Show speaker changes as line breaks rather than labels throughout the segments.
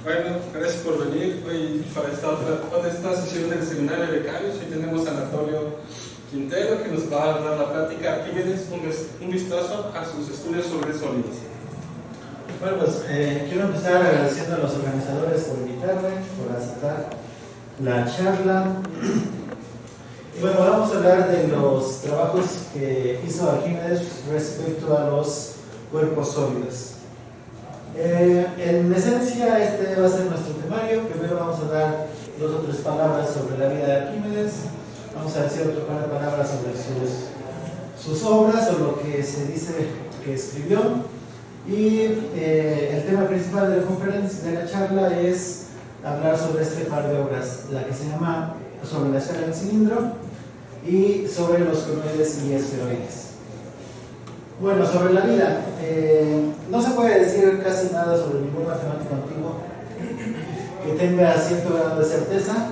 Bueno, gracias por venir hoy para esta sesión del seminario de becarios. Hoy tenemos a Anatolio Quintero, que nos va a dar la plática Arquímedes, un vistazo a sus estudios sobre sólidos.
Bueno, pues quiero empezar agradeciendo a los organizadores por invitarme, por aceptar la charla. Y bueno, vamos a hablar de los trabajos que hizo Arquímedes respecto a los cuerpos sólidos. En esencia, este va a ser nuestro temario. Primero vamos a dar 2 o 3 palabras sobre la vida de Arquímedes. Vamos a decir otro par de palabras sobre sus obras o lo que se dice que escribió. Y el tema principal de la conferencia, de la charla, es hablar sobre este par de obras, la que se llama Sobre la esfera del cilindro y sobre los conoides y esferoides. Bueno, sobre la vida, no se puede decir casi nada sobre ningún matemático antiguo que tenga cierto grado de certeza.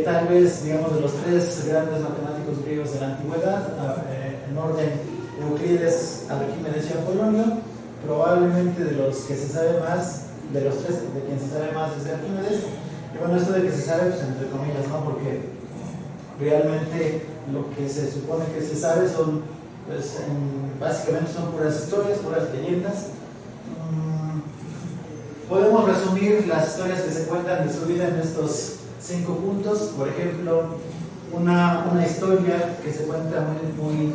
Tal vez, digamos, de los 3 grandes matemáticos griegos de la antigüedad, en orden Euclides, Arquímedes y Apolonio, probablemente de los que se sabe más, de los 3 de quien se sabe más es de Arquímedes. Y bueno, esto de que se sabe, pues entre comillas, ¿no? Porque realmente lo que se supone que se sabe son, pues, básicamente son puras historias, puras leyendas. Podemos resumir las historias que se cuentan de su vida en estos 5 puntos. Por ejemplo, una historia que se cuenta muy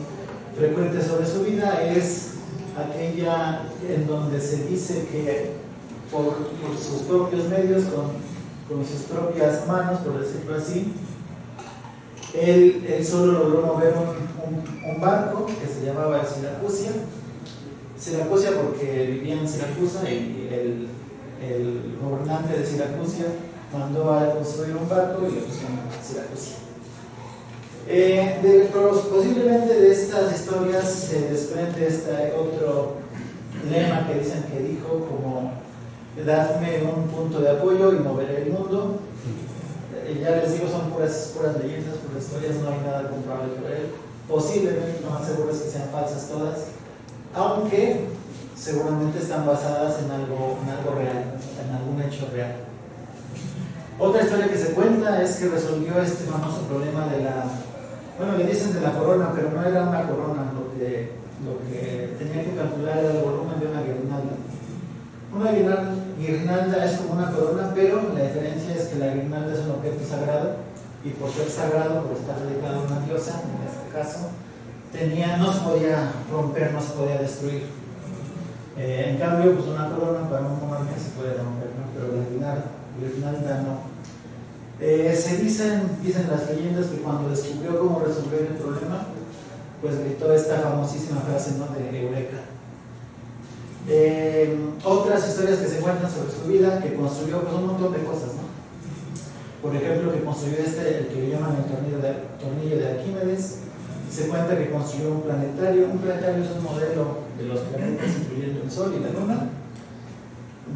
frecuente sobre su vida es aquella en donde se dice que por sus propios medios, con sus propias manos, por decirlo así, él solo logró mover un barco que se llamaba Siracusia porque vivía en Siracusa, y el gobernante de Siracusia mandó a construir un barco y le pusieron Siracusia. Posiblemente de estas historias se desprende este otro lema que dicen que dijo, como: dadme un punto de apoyo y moveré el mundo. Ya les digo, son puras leyendas, puras historias, no hay nada comprobable sobre él. Posiblemente, no más seguro es que sean falsas todas, aunque seguramente están basadas en algo real, en algún hecho real. Otra historia que se cuenta es que resolvió este famoso problema de le dicen de la corona, pero no era una corona, lo que tenía que calcular era el volumen de una guirnalda. Una guirnalda es como una corona, pero la diferencia es que la guirnalda es un objeto sagrado, y por ser sagrado, por estar dedicado a una diosa, en este caso, no se podía romper, no se podía destruir. En cambio, pues una corona para un monarca se puede romper, ¿no? Pero la guirnalda no. Dicen las leyendas que cuando descubrió cómo resolver el problema, pues gritó esta famosísima frase, ¿no?, de Eureka. Otras historias que se cuentan sobre su vida, que construyó pues un montón de cosas, ¿no? Por ejemplo, que construyó el que le llaman el tornillo de Arquímedes. Se cuenta que construyó un planetario. Un planetario es un modelo de los planetas, incluyendo el Sol y la Luna,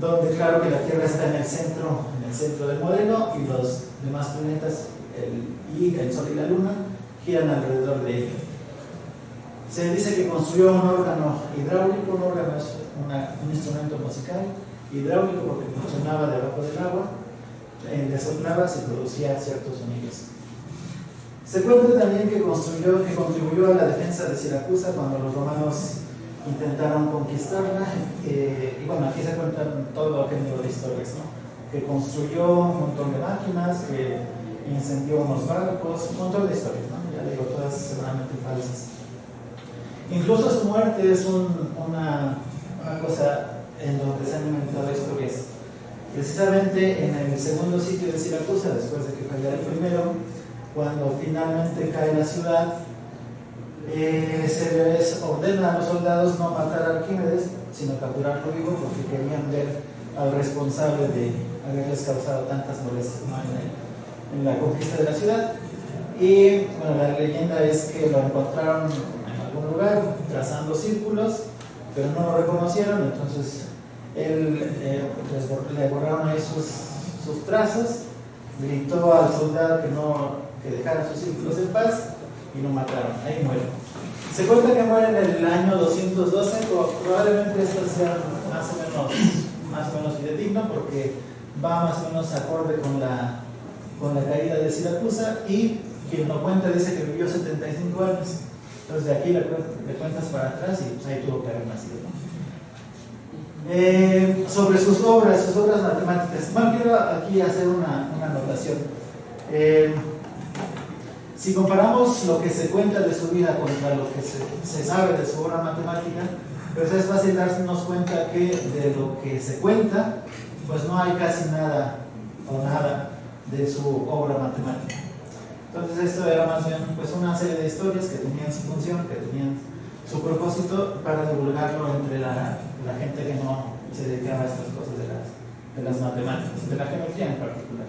donde claro que la Tierra está en el centro del modelo, y los demás planetas, el Sol y la Luna, giran alrededor de ella. Se dice que construyó un órgano hidráulico. Un órgano es un instrumento musical hidráulico porque funcionaba debajo del agua, le soplaba, se producía ciertos sonidos. Se cuenta también que contribuyó a la defensa de Siracusa cuando los romanos intentaron conquistarla. Y bueno, aquí se cuentan todo aquel tipo de historias, ¿no? Que construyó un montón de máquinas, que incendió unos barcos, un montón de historias, ¿no? Ya digo, todas seguramente falsas. Incluso su muerte es una cosa en donde se han inventado historias. Precisamente en el segundo sitio de Siracusa, después de que fallara el primero, cuando finalmente cae la ciudad, se les ordena a los soldados no matar a Arquímedes, sino capturarlo vivo, porque querían ver al responsable de haberles causado tantas molestias, ¿no?, en la conquista de la ciudad. Y bueno, la leyenda es que lo encontraron en algún lugar trazando círculos, pero no lo reconocieron. Entonces le borraron ahí sus trazos, gritó al soldado que dejara sus círculos en paz, y lo mataron. Ahí muere. Se cuenta que muere en el año 212, probablemente estos sean más o más o menos fidedigno porque va más o menos acorde con la caída de Siracusa, y quien lo cuenta dice que vivió 75 años. Entonces de aquí le cuentas para atrás y pues, ahí tuvo que haber nacido, ¿no? Sobre sus obras matemáticas. Bueno, quiero aquí hacer una anotación. Si comparamos lo que se cuenta de su vida contra lo que se sabe de su obra matemática, pues es fácil darnos cuenta que de lo que se cuenta, pues no hay casi nada o nada de su obra matemática. Entonces esto era más bien pues una serie de historias que tenían su función, que tenían su propósito para divulgarlo entre la gente que no se dedicaba a estas cosas de las matemáticas, de la geometría en particular.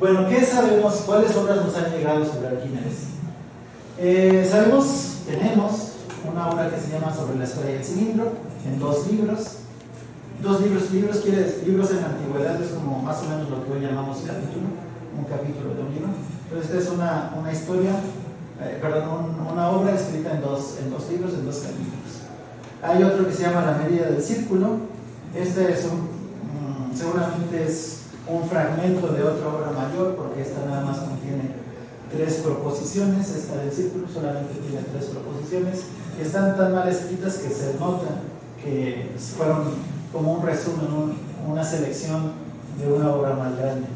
Bueno, ¿qué sabemos? ¿Cuáles obras nos han llegado sobre Arquímedes? Tenemos una obra que se llama Sobre la esfera y el cilindro, en 2 libros. 2 libros, libros en la antigüedad es como más o menos lo que hoy llamamos capítulo, un capítulo de un libro. Entonces esta es una historia, una obra escrita en dos libros, en 2 capítulos. Hay otro que se llama La medida del círculo. Este es seguramente es un fragmento de otra obra mayor, porque esta nada más contiene 3 proposiciones. Esta del círculo solamente tiene 3 proposiciones y están tan mal escritas que se nota que fueron como un resumen, una selección de una obra más grande.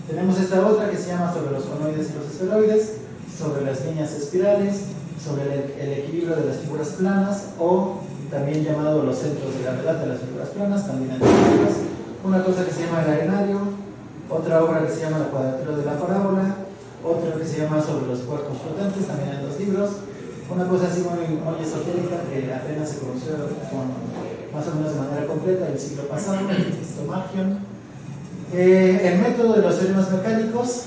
Tenemos esta otra que se llama Sobre los conoides y los esferoides, sobre las líneas espirales, sobre el equilibrio de las figuras planas, o también llamado los centros de gravedad de las figuras planas, también en figuras. Una cosa que se llama El arenario, otra obra que se llama La cuadratura de la parábola, otra que se llama Sobre los cuerpos flotantes, también en 2 libros. Una cosa así muy esotérica que apenas se conoció más o menos de manera completa el siglo pasado, el Histomagion. El método de los teoremas mecánicos,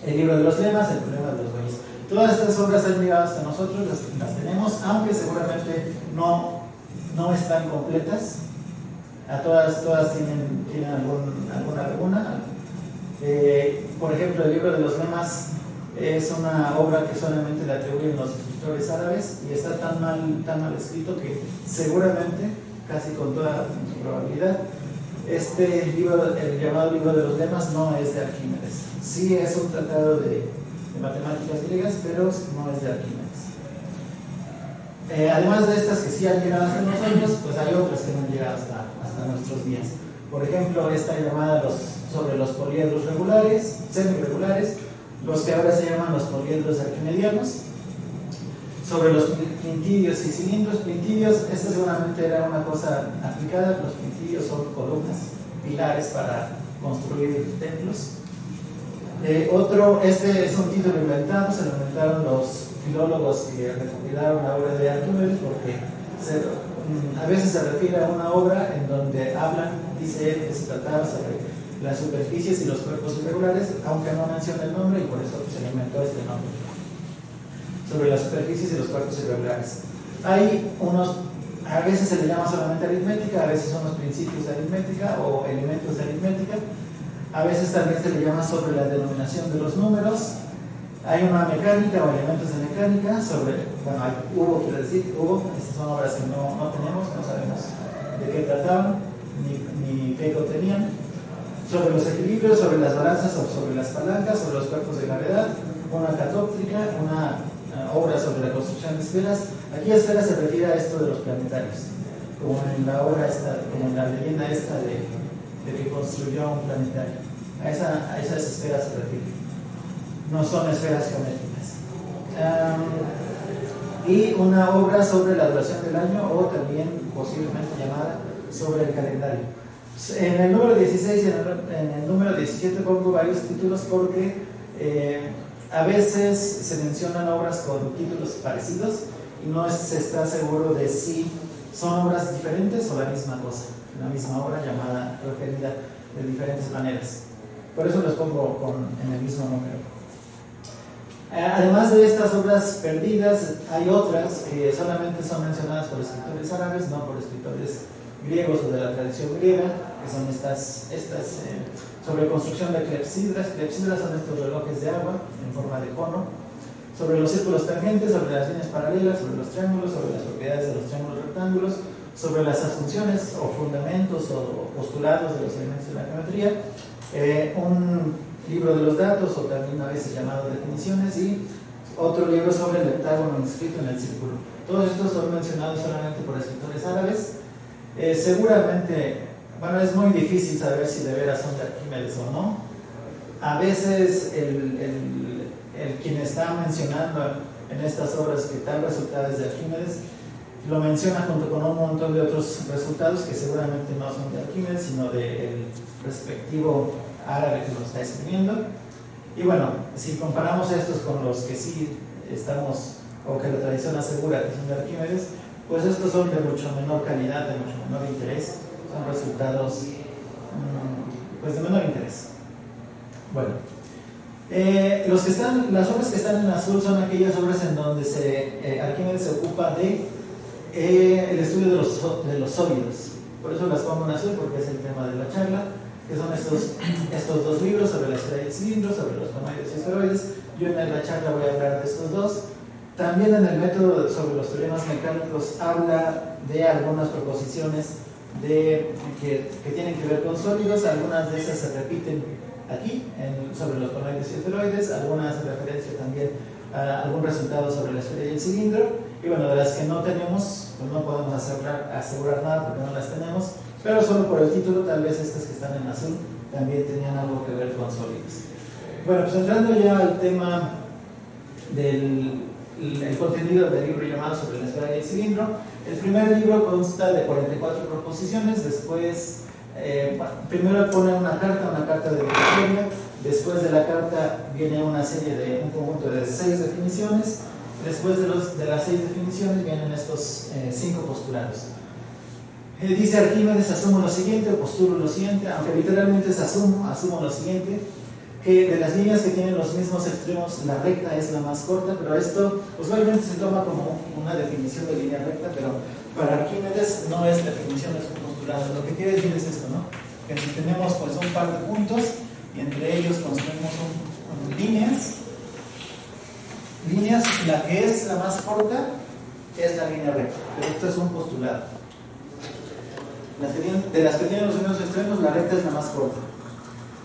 el libro de los lemas, el problema de los bueyes. Todas estas obras han llegado hasta nosotros, las tenemos, aunque seguramente no están completas. A todas tienen alguna. Por ejemplo, el libro de los lemas es una obra que solamente la atribuyen los escritores árabes y está tan mal escrito que seguramente, casi con toda probabilidad, este libro, el llamado libro de los lemas, no es de Arquímedes. Sí es un tratado de matemáticas griegas, pero no es de Arquímedes. Además de estas que sí han llegado hasta nosotros, pues hay otras que no han llegado hasta nuestros días. Por ejemplo, esta llamada sobre los poliedros regulares, semiregulares, los que ahora se llaman los poliedros arquimedianos, sobre los quintidios y cilindros. Quintidios, esta seguramente era una cosa aplicada. Los quintidios son columnas, pilares para construir templos. Este es un título inventado, se lo inventaron los filólogos que recopilaron la obra de Arquímedes, porque a veces se refiere a una obra en donde dice él que se trataba sobre las superficies y los cuerpos irregulares, aunque no menciona el nombre, y por eso se le inventó este nombre, sobre las superficies y los cuerpos irregulares. Hay a veces se le llama solamente aritmética, a veces son los principios de aritmética o elementos de aritmética, a veces también se le llama sobre la denominación de los números. Hay una mecánica o elementos de mecánica hubo, estas son obras que no tenemos, no sabemos de qué trataban ni qué contenían. Sobre los equilibrios, sobre las balanzas, sobre las palancas, sobre los cuerpos de gravedad, una catóptrica, una obra sobre la construcción de esferas. Aquí esferas se refiere a esto de los planetarios, como en la obra como en la leyenda esta de que construyó un planetario. A esas esferas se refiere. No son esferas geométricas. Y una obra sobre la duración del año, o también posiblemente llamada sobre el calendario. En el número 16 y en el número 17 pongo varios títulos porque a veces se mencionan obras con títulos parecidos y no se está seguro de si son obras diferentes o la misma cosa, la misma obra llamada, referida de diferentes maneras. Por eso los pongo en el mismo número. Además de estas obras perdidas, hay otras que solamente son mencionadas por escritores árabes, no por escritores griegos o de la tradición griega, que son estas sobre construcción de clepsidras. Clepsidras son estos relojes de agua en forma de cono. Sobre los círculos tangentes, sobre las líneas paralelas, sobre los triángulos, sobre las propiedades de los triángulos rectángulos, sobre las asunciones o fundamentos o postulados de los elementos de la geometría, un libro de los datos, o también a veces llamado definiciones, y otro libro sobre el heptágono inscrito en el círculo. Todos estos son mencionados solamente por escritores árabes. Seguramente, bueno, es muy difícil saber si de veras son de Arquímedes o no. A veces el quien está mencionando en estas obras que tal resultado es de Arquímedes, lo menciona junto con un montón de otros resultados que seguramente no son de Arquímedes, sino del respectivo árabe que lo está escribiendo. Y bueno, si comparamos estos con los que sí estamos, o que la tradición asegura que son de Arquímedes, pues estos son de mucho menor calidad, de mucho menor interés, son resultados pues de menor interés. Bueno, las obras que están en azul son aquellas obras en donde Arquímedes se ocupa de el estudio de los sólidos. Por eso las pongo en azul, porque es el tema de la charla, que son estos dos libros sobre la esfera y el cilindro, sobre los conoides y esferoides. Yo en la charla voy a hablar de estos dos. También en el método sobre los teoremas mecánicos habla de algunas proposiciones que tienen que ver con sólidos. Algunas de esas se repiten aquí sobre los conoides y esferoides, algunas en referencia también a algún resultado sobre la esfera y el cilindro. Y bueno, de las que no tenemos, pues no podemos asegurar nada porque no las tenemos, pero solo por el título, tal vez estas que están en azul también tenían algo que ver con sólidos. Bueno, pues entrando ya al tema del contenido del libro llamado Sobre la esfera y el cilindro, el primer libro consta de 44 proposiciones. Después, primero pone una carta de Wikipedia. Después de la carta viene un conjunto de 6 definiciones. Después de las 6 definiciones vienen estos 5 postulados. Dice Arquímedes: asumo lo siguiente, o postulo lo siguiente, aunque literalmente es asumo lo siguiente, que de las líneas que tienen los mismos extremos, la recta es la más corta, pero esto usualmente se toma como una definición de línea recta, pero para Arquímedes no es definición, es un postulado. Lo que quiere decir es esto, ¿no? Que si tenemos pues un par de puntos y entre ellos construimos líneas, la que es la más corta es la línea recta, pero esto es un postulado. De las que tienen los mismos extremos, la recta es la más corta.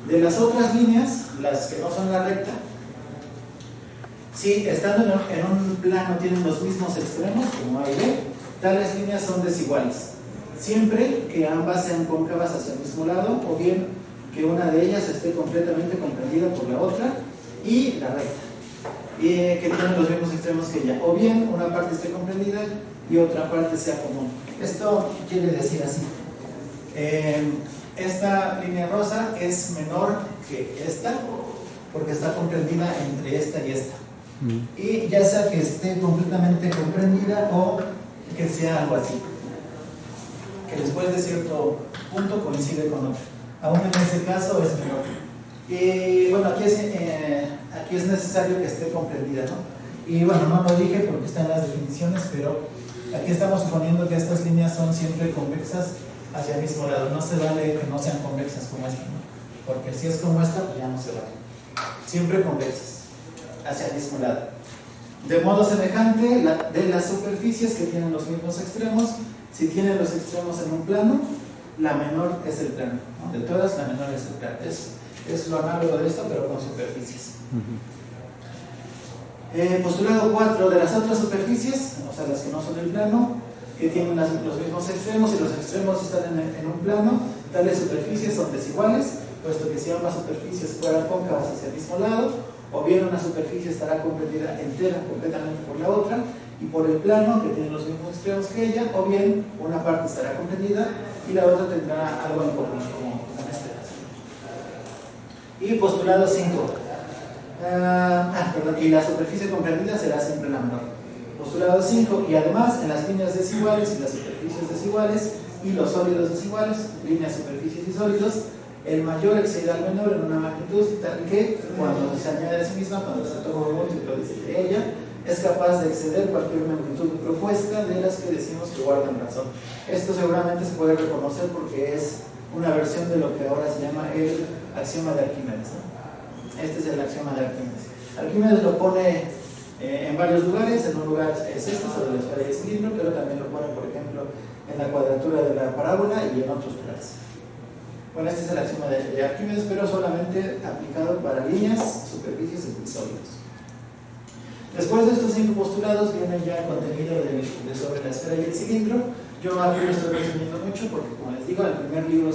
De las otras líneas, las que no son la recta, si estando en un plano tienen los mismos extremos, como A y B, tales líneas son desiguales, siempre que ambas sean cóncavas hacia el mismo lado, o bien que una de ellas esté completamente comprendida por la otra y la recta, y que tienen los mismos extremos que ella, o bien una parte esté comprendida y otra parte sea común. Esto quiere decir así: esta línea rosa es menor que esta porque está comprendida entre esta y esta, y ya sea que esté completamente comprendida o que sea algo así, que después de cierto punto coincide con otro. Aún en ese caso es menor. Y bueno, aquí es necesario que esté comprendida, ¿no? Y bueno, no lo dije porque está en las definiciones, pero aquí estamos suponiendo que estas líneas son siempre convexas hacia el mismo lado. No se vale que no sean convexas como esta, ¿no? Porque si es como esta, pues ya no se vale. Siempre convexas hacia el mismo lado. De modo semejante, de las superficies que tienen los mismos extremos, si tienen los extremos en un plano, la menor es el plano, ¿no? De todas, la menor es el plano. Es lo análogo de esto, pero con superficies. Postulado 4: de las otras superficies, o sea, las que no son el plano, que tienen los mismos extremos y los extremos están en un plano, tales superficies son desiguales, puesto que si ambas superficies fueran cóncavas hacia el mismo lado, o bien una superficie estará comprendida entera completamente por la otra y por el plano que tiene los mismos extremos que ella, o bien una parte estará comprendida y la otra tendrá algo en común, como en este caso. Y postulado 5: y la superficie comprendida será siempre la menor. Postulado 5: y además en las líneas desiguales y las superficies desiguales y los sólidos desiguales, líneas, superficies y sólidos, el mayor excede al menor en una magnitud tal que cuando se añade a sí misma, cuando se toma un múltiplo de ella, es capaz de exceder cualquier magnitud propuesta de las que decimos que guardan razón. Esto seguramente se puede reconocer porque es una versión de lo que ahora se llama el axioma de Arquímedes, ¿no? Este es el axioma de Arquímedes. Arquímedes lo pone en varios lugares. En un lugar es este, sobre la esfera y el cilindro, pero también lo pone, por ejemplo, en la cuadratura de la parábola y en otros lugares. Bueno, este es el axioma de Arquímedes, pero solamente aplicado para líneas, superficies y sólidos. Después de estos 5 postulados viene ya el contenido de sobre la esfera y el cilindro. Yo aquí lo estoy resumiendo mucho porque, como les digo, el primer libro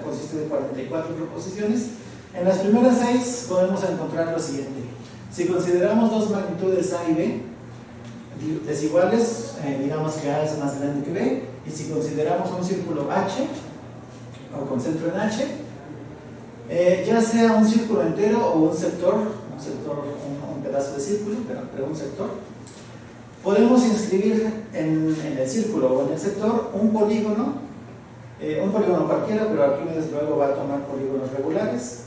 consiste de 44 proposiciones. En las primeras 6 podemos encontrar lo siguiente. Si consideramos dos magnitudes A y B desiguales, digamos que A es más grande que B, y si consideramos un círculo H, o con centro en H, ya sea un círculo entero o un sector, un pedazo de círculo, pero un sector, podemos inscribir en el círculo o en el sector un polígono cualquiera, pero Arquímedes luego va a tomar polígonos regulares,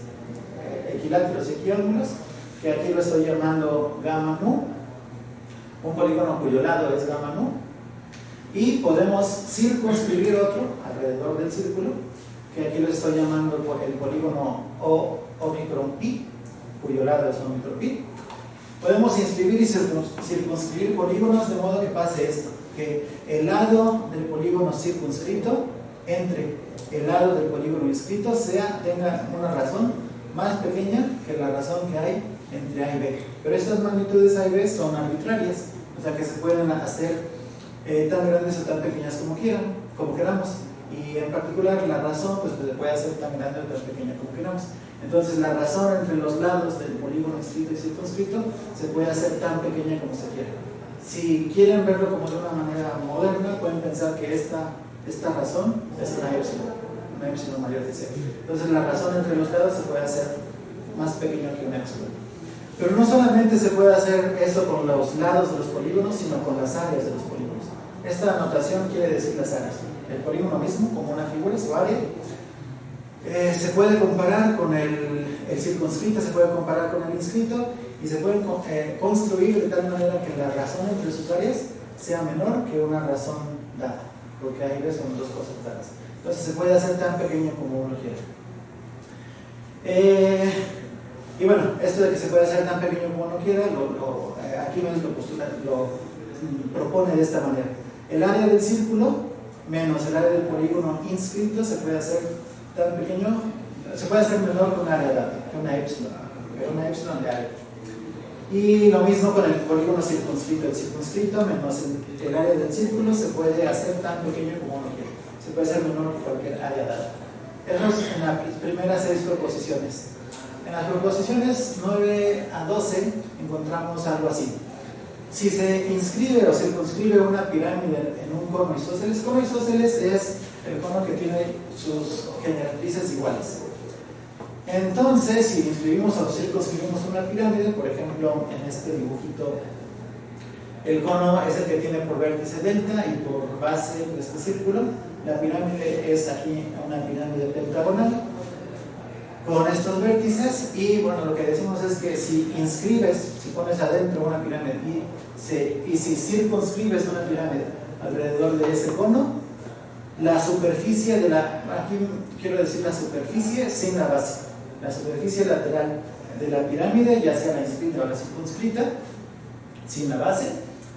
equiláteros y equiángulos, que aquí lo estoy llamando gamma nu, un polígono cuyo lado es gamma nu, y podemos circunscribir otro alrededor del círculo, que aquí lo estoy llamando el polígono omicron pi, cuyo lado es omicron pi. Podemos inscribir y circunscribir polígonos de modo que pase esto, que el lado del polígono circunscrito entre el lado del polígono inscrito tenga una razón más pequeña que la razón que hay entre A y B. Pero estas magnitudes A y B son arbitrarias, o sea que se pueden hacer tan grandes o tan pequeñas como queramos. Y en particular la razón pues se puede hacer tan grande o tan pequeña como queramos. Entonces la razón entre los lados del polígono inscrito y circunscrito se puede hacer tan pequeña como se quiera. Si quieren verlo como de una manera moderna, pueden pensar que esta razón es una épsilon mayor de 0. Entonces la razón entre los lados se puede hacer más pequeña que un épsilon. Pero no solamente se puede hacer eso con los lados de los polígonos, sino con las áreas de los polígonos. Esta notación quiere decir las áreas. El polígono mismo, como una figura, su área, se puede comparar con el circunscrito, se puede comparar con el inscrito, y se puede construir de tal manera que la razón entre sus áreas sea menor que una razón dada, porque ahí son dos cosas dadas. Entonces se puede hacer tan pequeño como uno quiera. Y bueno, esto de que se puede hacer tan pequeño como uno quiera, aquí lo propone de esta manera. El área del círculo menos el área del polígono inscrito se puede hacer tan pequeño, se puede hacer menor que un área dada, que una épsilon de área. Y lo mismo con el polígono circunscrito. El circunscrito menos el área del círculo se puede hacer tan pequeño como uno quiera, se puede hacer menor que cualquier área dada. Eso es en las primeras 6 proposiciones. En las proposiciones 9 a 12 encontramos algo así. Si se inscribe o circunscribe una pirámide en un cono isósceles es el cono que tiene sus generatrices iguales. Entonces, si inscribimos o circunscribimos una pirámide, por ejemplo, en este dibujito, el cono es el que tiene por vértice delta y por base este círculo. La pirámide es aquí una pirámide pentagonal con estos vértices, y bueno, lo que decimos es que si pones adentro una pirámide y si circunscribes una pirámide alrededor de ese cono, la superficie aquí quiero decir la superficie sin la base, la superficie lateral de la pirámide, ya sea la inscrita o la circunscrita, sin la base,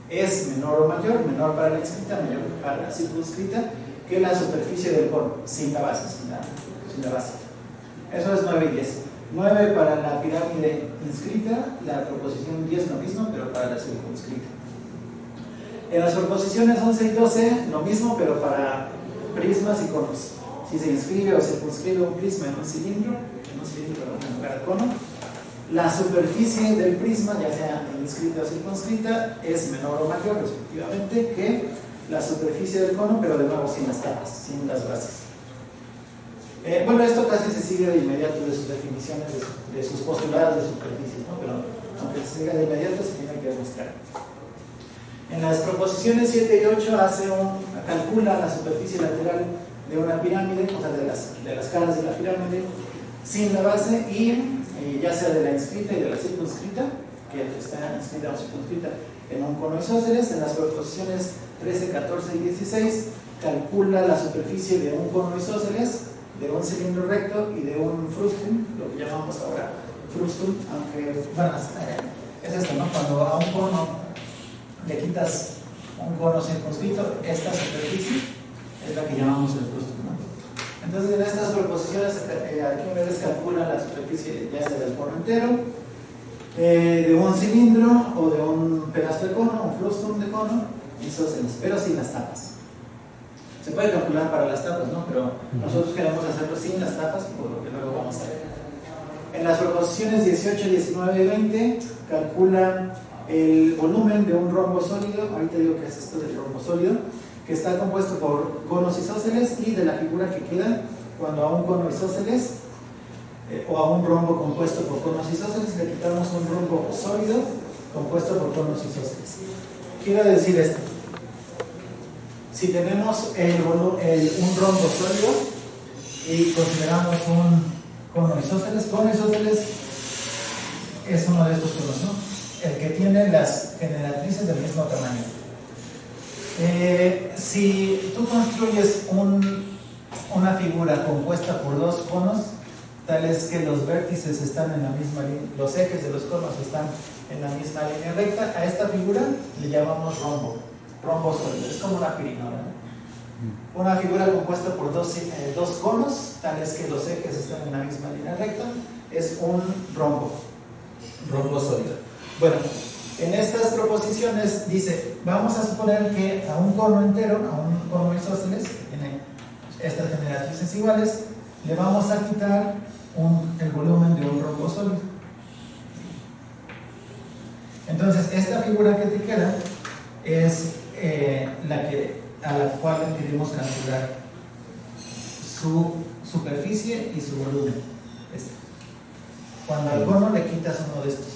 es menor o mayor, menor para la inscrita, mayor para la circunscrita, que la superficie del cono, sin la base, sin la base. Eso es 9 y 10. 9 para la pirámide inscrita, la proposición 10 lo mismo, pero para la circunscrita. En las proposiciones 11 y 12, lo mismo, pero para prismas y conos. Si se inscribe o circunscribe un prisma en un cilindro, en lugar de cono, la superficie del prisma, ya sea inscrita o circunscrita, es menor o mayor, respectivamente, que la superficie del cono, pero de nuevo sin las capas, sin las bases. Bueno, esto casi se sigue de inmediato de sus definiciones, de sus postulados de superficies, ¿no? Pero aunque se siga de inmediato, se tiene que demostrar. En las proposiciones 7 y 8 calcula la superficie lateral de una pirámide, o sea, de las caras de la pirámide, sin la base, y ya sea de la inscrita y de la circunscrita, que está inscrita o circunscrita en un cono isósceles. En las proposiciones 13, 14 y 16 calcula la superficie de un cono isósceles, de un cilindro recto y de un frustum, lo que llamamos ahora frustum, aunque, bueno, es esto, ¿no? Cuando a un cono le quitas un cono circunscrito, esta superficie es la que llamamos el frustum, ¿no? Entonces, en estas proposiciones, Arquímedes calcula la superficie ya sea del cono entero, de un cilindro o de un pedazo de cono, un frustum de cono, isósceles, pero sin las tapas. Se puede calcular para las tapas, ¿no? Pero nosotros queremos hacerlo sin las tapas, por lo que luego vamos a ver. En las proposiciones 18, 19 y 20 calcula el volumen de un rombo sólido. Ahorita digo que es esto del rombo sólido, que está compuesto por conos isósceles, y de la figura que queda cuando a un cono isósceles o a un rombo compuesto por conos isósceles le quitamos un rombo sólido compuesto por conos isósceles. Quiero decir esto: si tenemos un rombo sólido y consideramos un cono isósceles es uno de estos conos, ¿no? El que tiene las generatrices del mismo tamaño. Si tú construyes una figura compuesta por dos conos, tales que los vértices están en la misma línea, los ejes de los conos están en la misma línea recta, a esta figura le llamamos rombo sólido. Es como una pirinola, ¿no? Una figura compuesta por dos conos, tales que los ejes están en la misma línea recta, es un rombo sólido. Bueno, en estas proposiciones dice, vamos a suponer que a un cono entero, a un cono isósceles, que tiene estas generatrices iguales, le vamos a quitar el volumen de un rombo sólido. Entonces, esta figura que te queda es a la cual queremos calcular su superficie y su volumen. Cuando al cono le quitas uno de estos,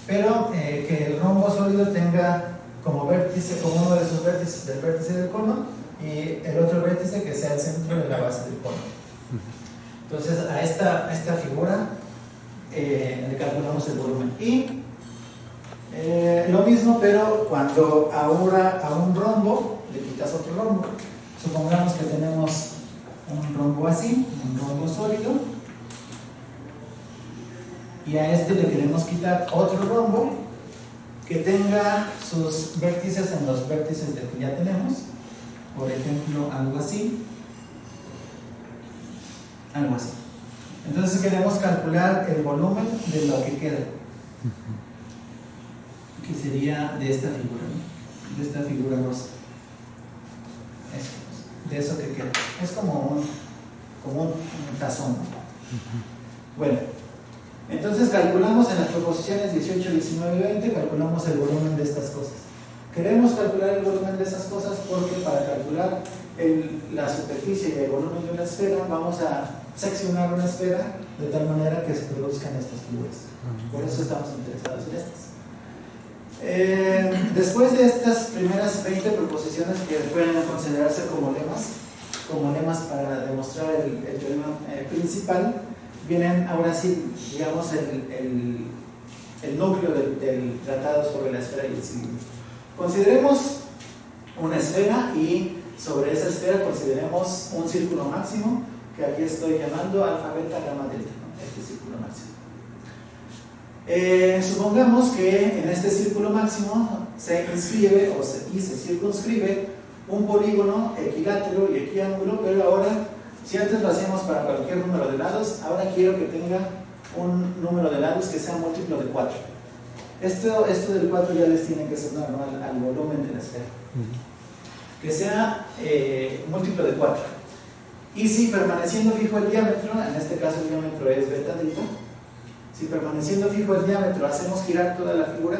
pero que el rombo sólido tenga como vértice, como uno de sus vértices, del vértice del cono, y el otro vértice que sea el centro de la base del cono. Entonces a esta figura le calculamos el volumen. Y lo mismo, pero cuando ahora a un rombo le quitas otro rombo. Supongamos que tenemos un rombo así, un rombo sólido, y a este le queremos quitar otro rombo que tenga sus vértices en los vértices del que ya tenemos. Por ejemplo, algo así. Entonces queremos calcular el volumen de lo que queda, que sería de esta figura, ¿no? De esta figura rosa. De eso que queda. Es como un tazón, ¿no? Bueno, entonces calculamos en las proposiciones 18, 19 y 20, calculamos el volumen de estas cosas. Queremos calcular el volumen de esas cosas porque para calcular la superficie y el volumen de una esfera vamos a seccionar una esfera de tal manera que se produzcan estas figuras. Por eso estamos interesados en estas. Después de estas primeras 20 proposiciones que pueden considerarse como lemas para demostrar el teorema principal, vienen ahora sí, digamos, el núcleo del tratado sobre la esfera y el cilindro. Consideremos una esfera y sobre esa esfera consideremos un círculo máximo que aquí estoy llamando alfa, beta, gamma, delta, ¿no? Este círculo máximo. Supongamos que en este círculo máximo se inscribe y se circunscribe un polígono equilátero y equiángulo, pero ahora, si antes lo hacíamos para cualquier número de lados, ahora quiero que tenga un número de lados que sea múltiplo de 4. Esto del 4 ya les tiene que sonar, ¿no? al volumen de la esfera. Que sea múltiplo de 4. Y si permaneciendo fijo el diámetro, en este caso el diámetro es beta delta, si permaneciendo fijo el diámetro hacemos girar toda la figura,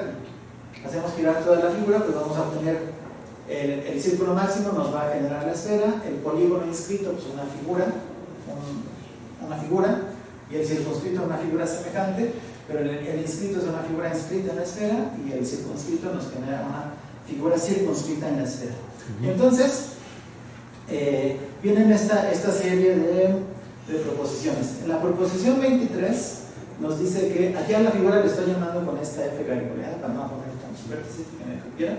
pues vamos a obtener el círculo máximo, nos va a generar la esfera, el polígono inscrito, pues una figura, y el circunscrito una figura semejante, pero el inscrito es una figura inscrita en la esfera y el circunscrito nos genera una figura circunscrita en la esfera. Y entonces vienen esta serie de proposiciones. En la proposición 23 nos dice que, aquí a la figura le estoy llamando con esta F garigoleada para no poner tantos vértices que me cupieran.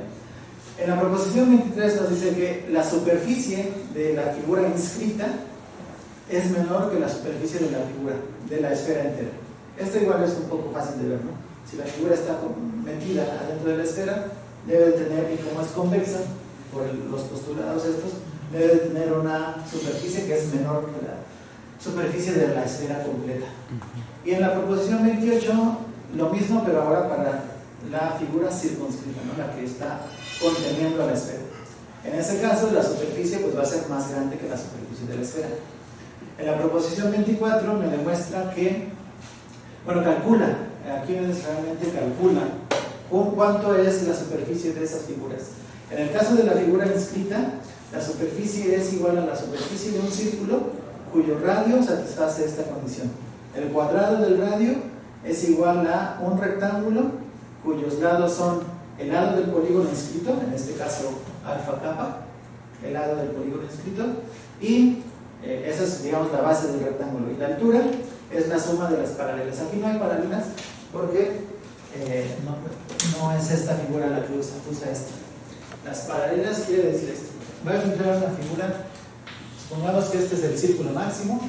En la proposición 23 nos dice que la superficie de la figura inscrita es menor que la superficie de la figura, de la esfera entera. Esto igual es un poco fácil de ver, ¿no? Si la figura está metida adentro de la esfera, debe tener, y como es convexa, por los postulados estos, debe tener una superficie que es menor que la superficie de la esfera completa. Y en la proposición 28, lo mismo, pero ahora para la figura circunscrita, ¿no? La que está conteniendo a la esfera. En ese caso, la superficie pues, va a ser más grande que la superficie de la esfera. En la proposición 24 me demuestra que, bueno, calcula, aquí realmente calcula cuánto es la superficie de esas figuras. En el caso de la figura inscrita, la superficie es igual a la superficie de un círculo cuyo radio satisface esta condición. El cuadrado del radio es igual a un rectángulo cuyos lados son el lado del polígono inscrito, en este caso alfa kappa, el lado del polígono inscrito, y esa es, digamos, la base del rectángulo. Y la altura es la suma de las paralelas. Aquí no hay paralelas porque no es esta figura la que usa esta. Las paralelas quiere decir esto. Voy a encontrar una figura, supongamos que este es el círculo máximo,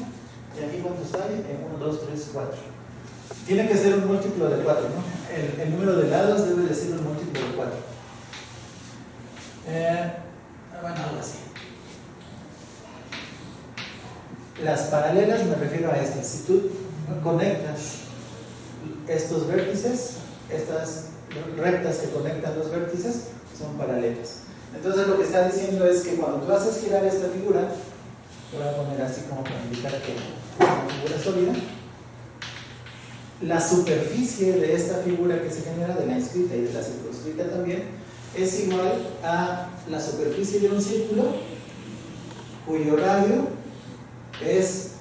y aquí ¿cuántos hay? 1, 2, 3, 4. Tiene que ser un múltiplo de 4, ¿no? El número de lados debe de ser un múltiplo de 4. Bueno, algo así. Las paralelas me refiero a estas. Si tú conectas estos vértices, estas rectas que conectan los vértices, son paralelas. Entonces lo que está diciendo es que cuando tú haces girar esta figura, voy a poner así como para indicar que es una figura sólida, la superficie de esta figura que se genera, de la inscrita y de la circunscrita también, es igual a la superficie de un círculo cuyo radio es,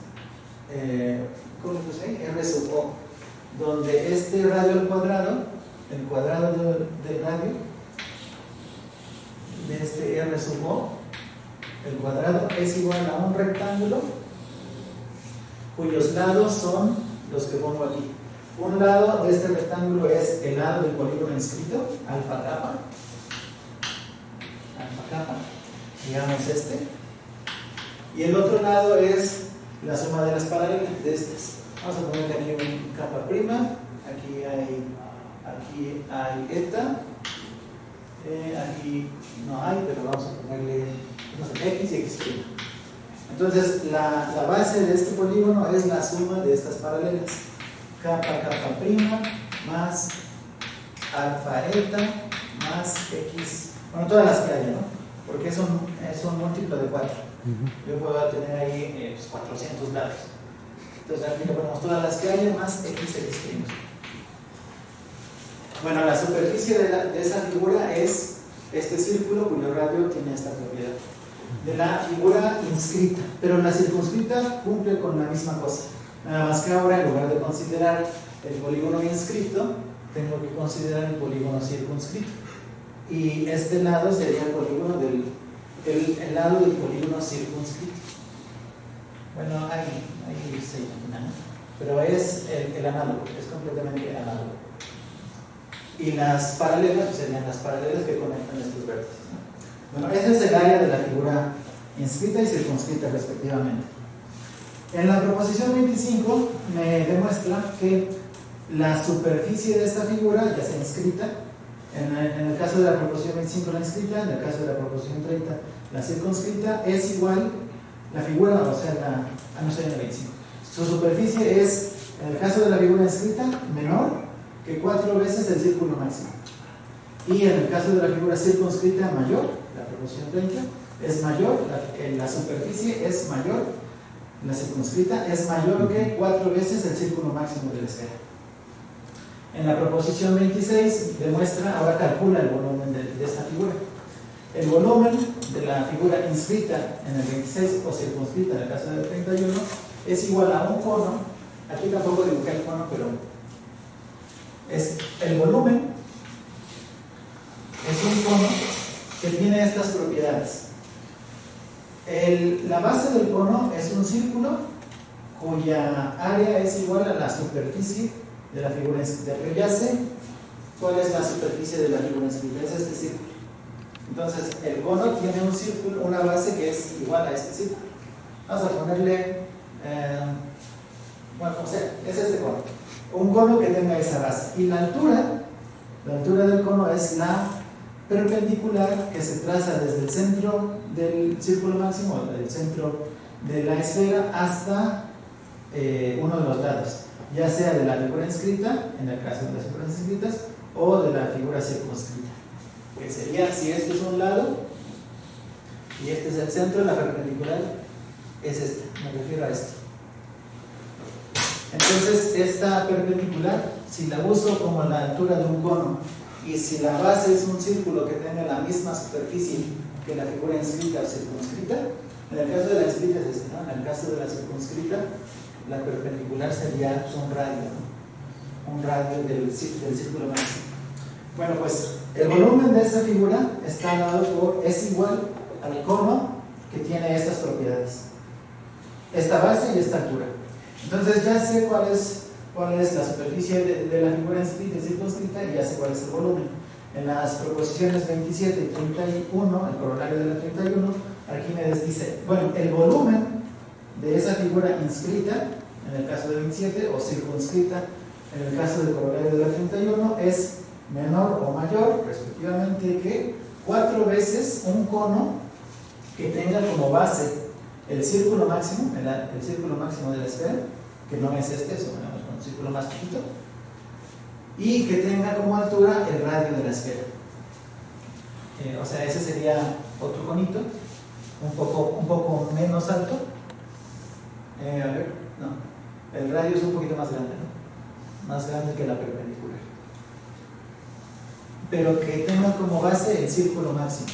¿cómo lo puse ahí? R sub O, donde este radio al cuadrado, el cuadrado del radio de este R sub O, el cuadrado es igual a un rectángulo cuyos lados son los que pongo aquí. Un lado de este rectángulo es el lado del polígono inscrito, alfa kappa, digamos este, y el otro lado es la suma de las paralelas de estas. Vamos a ponerle aquí un kappa prima, aquí hay eta, aquí no hay, pero vamos a ponerle, no sé, x y x prima. Entonces la base de este polígono es la suma de estas paralelas, kappa prima más alfa eta más x, bueno, todas las que haya, ¿no? Porque es un múltiplo de 4. Yo puedo tener ahí 400 lados. Entonces aquí le ponemos todas las que haya más x prima. Bueno, la superficie de esa figura es este círculo cuyo radio tiene esta propiedad. De la figura inscrita, pero la circunscrita cumple con la misma cosa. Nada más que ahora, en lugar de considerar el polígono inscrito, tengo que considerar el polígono circunscrito. Y este lado sería el polígono el lado del polígono circunscrito. Bueno, ahí se llama, pero es el análogo, es completamente análogo. Y las paralelas pues serían las paralelas que conectan estos vértices, ¿no? Bueno, ese es el área de la figura inscrita y circunscrita respectivamente. En la proposición 25 me demuestra que la superficie de esta figura, ya sea inscrita, en el caso de la proposición 25 la inscrita, en el caso de la proposición 30 la circunscrita, es igual, la figura, o sea, no sé, en el 25. Su superficie es, en el caso de la figura inscrita, menor que 4 veces el círculo máximo. Y en el caso de la figura circunscrita, mayor, la proposición 30, es mayor, la superficie es mayor, la circunscrita es mayor que 4 veces el círculo máximo de la esfera. En la proposición 26 demuestra, ahora calcula el volumen de esta figura. El volumen de la figura inscrita en el 26 o circunscrita en el caso del 31 es igual a un cono. Aquí tampoco dibujé el cono, pero es el volumen, es un cono que tiene estas propiedades. La base del cono es un círculo cuya área es igual a la superficie de la figura inscrita. Pero ya sé cuál es la superficie de la figura inscrita, es este círculo. Entonces el cono tiene un círculo, una base que es igual a este círculo. Vamos a ponerle, bueno, o sea, es este cono, un cono que tenga esa base. Y la altura del cono es la perpendicular que se traza desde el centro del círculo máximo, del centro de la esfera, hasta uno de los lados, ya sea de la figura inscrita, en el caso de las figuras inscritas, o de la figura circunscrita, que sería, si este es un lado y este es el centro, la perpendicular es esta, me refiero a esto. Entonces, esta perpendicular, si la uso como la altura de un cono, y si la base es un círculo que tenga la misma superficie que la figura inscrita o circunscrita, en el caso de la inscrita es este, ¿no? En el caso de la circunscrita, la perpendicular sería un radio, ¿no? Un radio del círculo máximo. Bueno, pues el volumen de esta figura está dado por, es igual al cono que tiene estas propiedades, esta base y esta altura. Entonces ya sé cuál es la superficie de la figura inscrita y circunscrita, y ya sé cuál es el volumen. En las proposiciones 27 y 31, el corolario de la 31, Arquímedes dice, bueno, el volumen de esa figura inscrita, en el caso de 27, o circunscrita, en el caso del corolario de la 31, es menor o mayor, respectivamente, que 4 veces un cono que tenga como base el círculo máximo, el círculo máximo de la esfera, que no es este, es un círculo más chiquito, y que tenga como altura el radio de la esfera. O sea, ese sería otro conito, un poco menos alto. A ver, no, el radio es un poquito más grande, ¿no? Más grande que la perpendicular, pero que tenga como base el círculo máximo.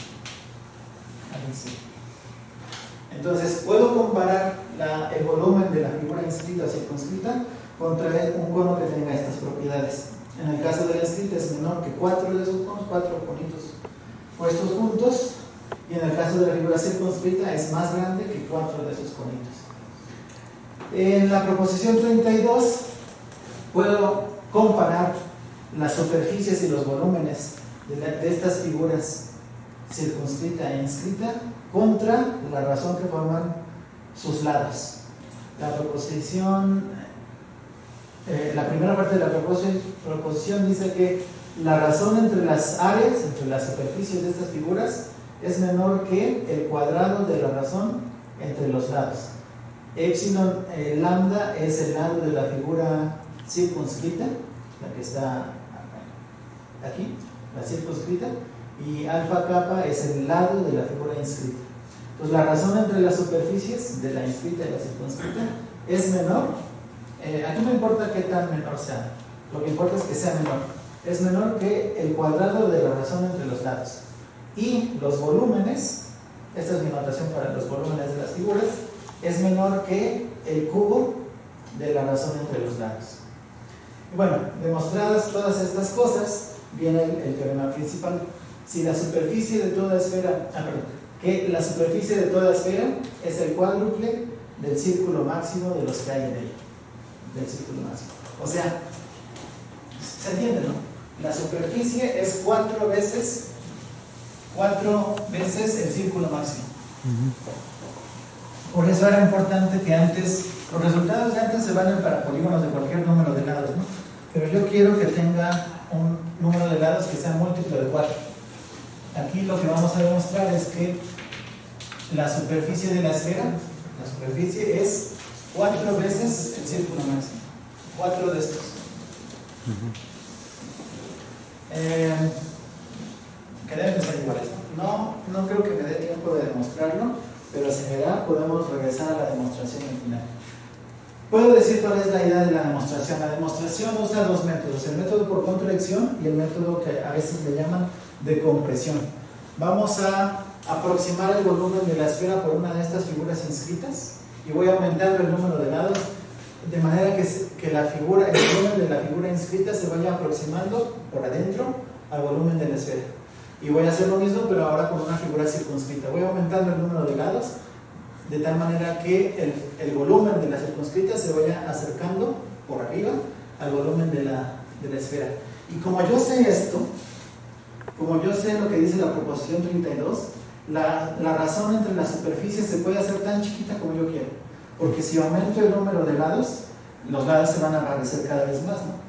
Ahí sí. Entonces, puedo comparar el volumen de la figura inscrita o circunscrita contra un cono que tenga estas propiedades. En el caso de la inscrita es menor que 4 de esos conos, 4 conitos puestos juntos, y en el caso de la figura circunscrita es más grande que 4 de esos conitos. En la proposición 32 puedo comparar las superficies y los volúmenes de estas figuras circunscrita e inscrita contra la razón que forman sus lados. La proposición, la primera parte de la proposición dice que la razón entre las áreas, entre las superficies de estas figuras, es menor que el cuadrado de la razón entre los lados. Epsilon lambda es el lado de la figura circunscrita, la que está aquí, la circunscrita, y alfa kappa es el lado de la figura inscrita. Pues la razón entre las superficies de la inscrita y la circunscrita es menor. Aquí no importa qué tan menor sea, lo que importa es que sea menor. Es menor que el cuadrado de la razón entre los lados. Y los volúmenes, esta es mi notación para los volúmenes de las figuras, es menor que el cubo de la razón entre los lados. Y bueno, demostradas todas estas cosas, viene el teorema principal. Si la superficie de toda esfera, que la superficie de toda esfera es el cuádruple del círculo máximo de los que hay en ella, del círculo máximo. O sea, ¿se entiende, no? La superficie es 4 veces el círculo máximo. Por eso era importante que antes, los resultados de antes se valen para polígonos de cualquier número de lados, ¿no? Pero yo quiero que tenga un número de lados que sea múltiplo de 4. Aquí lo que vamos a demostrar es que la superficie de la esfera, la superficie es 4 veces el círculo máximo. 4 de estos. Que deben ser iguales. No creo que me dé tiempo de demostrarlo, pero si me da, podemos regresar a la demostración al final. Puedo decir cuál es la idea de la demostración. La demostración usa 2 métodos, el método por contracción y el método que a veces le llaman de compresión. Vamos a aproximar el volumen de la esfera por una de estas figuras inscritas y voy aumentando el número de lados de manera que el volumen de la figura inscrita se vaya aproximando por adentro al volumen de la esfera. Y voy a hacer lo mismo, pero ahora con una figura circunscrita. Voy aumentando el número de lados de tal manera que el volumen de la circunscrita se vaya acercando por arriba al volumen de la esfera. Y como yo sé esto, como yo sé lo que dice la proposición 32, la razón entre las superficies se puede hacer tan chiquita como yo quiero. Porque si aumento el número de lados, los lados se van a parecer cada vez más, ¿no?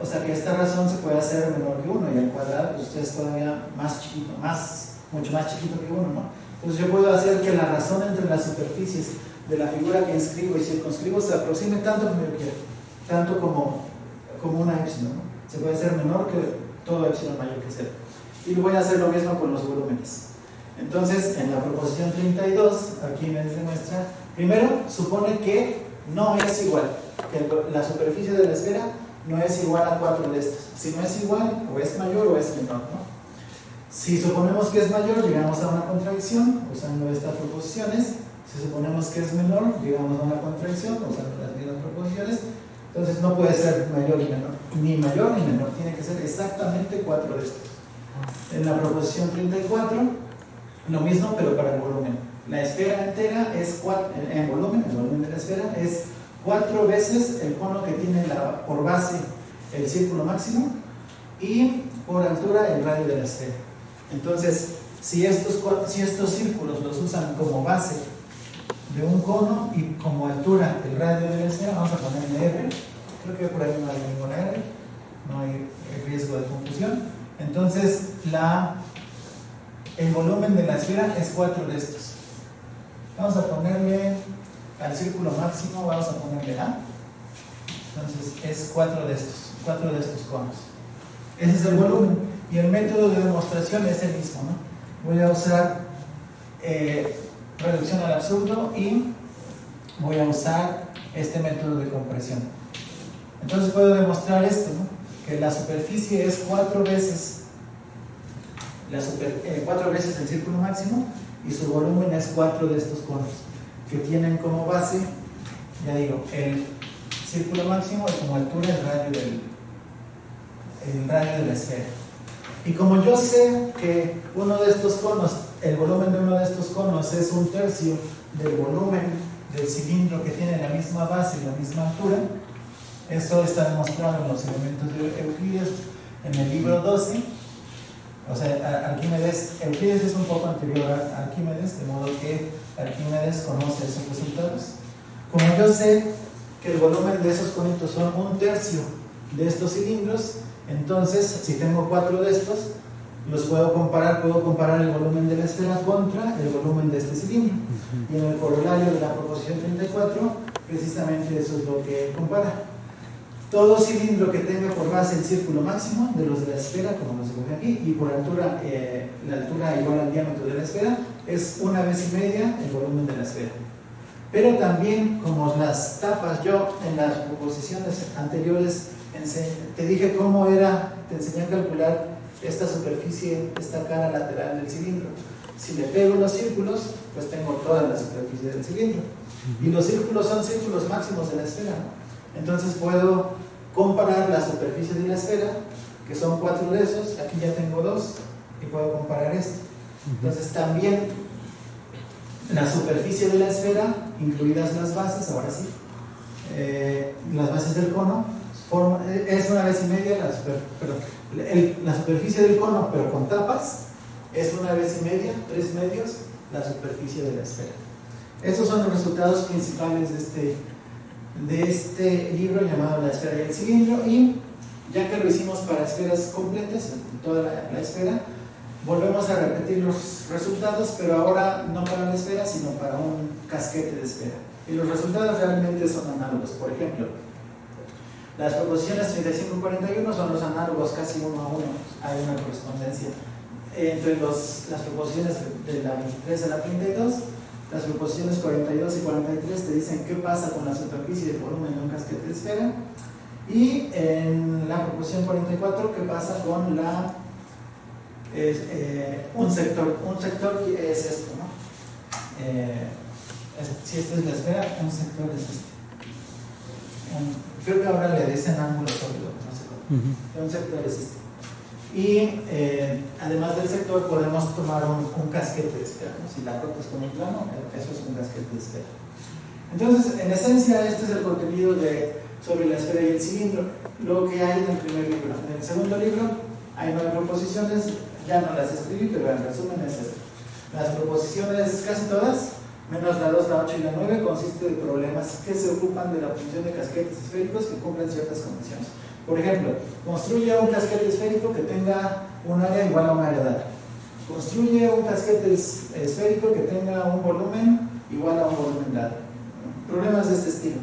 O sea que esta razón se puede hacer menor que 1 y al cuadrado pues es todavía más chiquito, mucho más chiquito que 1, ¿no? Entonces yo puedo hacer que la razón entre las superficies de la figura que inscribo y circunscribo se aproxime tanto como yo quiera, tanto como una epsilon, ¿no? Se puede hacer menor que todo epsilon mayor que 0. Y voy a hacer lo mismo con los volúmenes. Entonces, en la proposición 32, aquí me demuestra, primero, supone que no es igual, que la superficie de la esfera no es igual a 4 de estos. Si no es igual, o es mayor o es menor, ¿no? Si suponemos que es mayor, llegamos a una contradicción usando estas proposiciones. Si suponemos que es menor, llegamos a una contradicción usando las mismas proposiciones. Entonces no puede ser mayor ni menor, ni mayor ni menor, tiene que ser exactamente 4 de estos. En la proposición 34, lo mismo, pero para el volumen. La esfera entera es 4, en volumen, el volumen de la esfera es 4 veces el cono que tiene por base el círculo máximo y por altura el radio de la esfera. Entonces, si estos círculos los usan como base de un cono y como altura el radio de la esfera, vamos a ponerle R. Creo que por ahí no hay ninguna R, no hay riesgo de confusión. Entonces, el volumen de la esfera es 4 de estos. Vamos a ponerle al círculo máximo, vamos a ponerle A. Entonces, es 4 de estos conos. Ese es el volumen. Y el método de demostración es el mismo, ¿no? Voy a usar reducción al absurdo y voy a usar este método de compresión. Entonces puedo demostrar esto, ¿no? Que la superficie es 4 veces el círculo máximo y su volumen es 4 de estos conos que tienen como base, ya digo, el círculo máximo y como altura el radio de la esfera. Y como yo sé que uno de estos conos, el volumen de uno de estos conos es 1/3 del volumen del cilindro que tiene la misma base y la misma altura, eso está demostrado en los elementos de Euclides en el libro 12. O sea, Euclides es un poco anterior a Arquímedes, de modo que Arquímedes conoce esos resultados. Como yo sé que el volumen de esos conitos son 1/3 de estos cilindros, entonces, si tengo 4 de estos, los puedo comparar el volumen de la esfera contra el volumen de este cilindro. Y en el corolario de la proposición 34, precisamente eso es lo que compara. Todo cilindro que tenga por base el círculo máximo de los de la esfera, como los escogí aquí, y por altura, la altura igual al diámetro de la esfera, es 1,5 veces el volumen de la esfera. Pero también, como las tapas, yo en las proposiciones anteriores te dije cómo era, te enseñé a calcular esta superficie, esta cara lateral del cilindro. Si le pego los círculos, pues tengo toda la superficie del cilindro. Y los círculos son círculos máximos de la esfera, ¿no? Entonces puedo comparar la superficie de la esfera, que son 4 de esos, aquí ya tengo 2, y puedo comparar esto. Entonces también la superficie de la esfera, incluidas las bases, ahora sí, las bases del cono, es 1,5 veces la superficie del cono, pero con tapas, es 1,5 veces, 3 medios, la superficie de la esfera. Estos son los resultados principales de este libro llamado La esfera y el cilindro. Y ya que lo hicimos para esferas completas, toda la esfera, volvemos a repetir los resultados, pero ahora no para la esfera, sino para un casquete de esfera. Y los resultados realmente son análogos. Por ejemplo, las proposiciones 35 y 41 son los análogos casi 1 a 1. Hay una correspondencia entre las proposiciones de la 23 a la 32. Las proposiciones 42 y 43 te dicen qué pasa con la superficie y el volumen de un casquete de esfera. Y en la proposición 44, qué pasa con un sector. Un sector es esto, ¿no? Si esta es la esfera, un sector es este. Creo que ahora le dicen ángulo sólido, no sé cómo. Un sector es este. Y además del sector podemos tomar un casquete de esfera, ¿no? Si la cortas con un plano, eso es un casquete de esfera. Entonces, en esencia, este es el contenido sobre la esfera y el cilindro, lo que hay en el primer libro. En el segundo libro hay 9 proposiciones, ya no las escribí, pero en resumen es esto. Las proposiciones, casi todas, menos la 2, la 8 y la 9, consiste de problemas que se ocupan de la obtención de casquetes esféricos que cumplen ciertas condiciones. Por ejemplo, construye un casquete esférico que tenga un área igual a un área dada. Construye un casquete esférico que tenga un volumen igual a un volumen dado. Problemas de este estilo.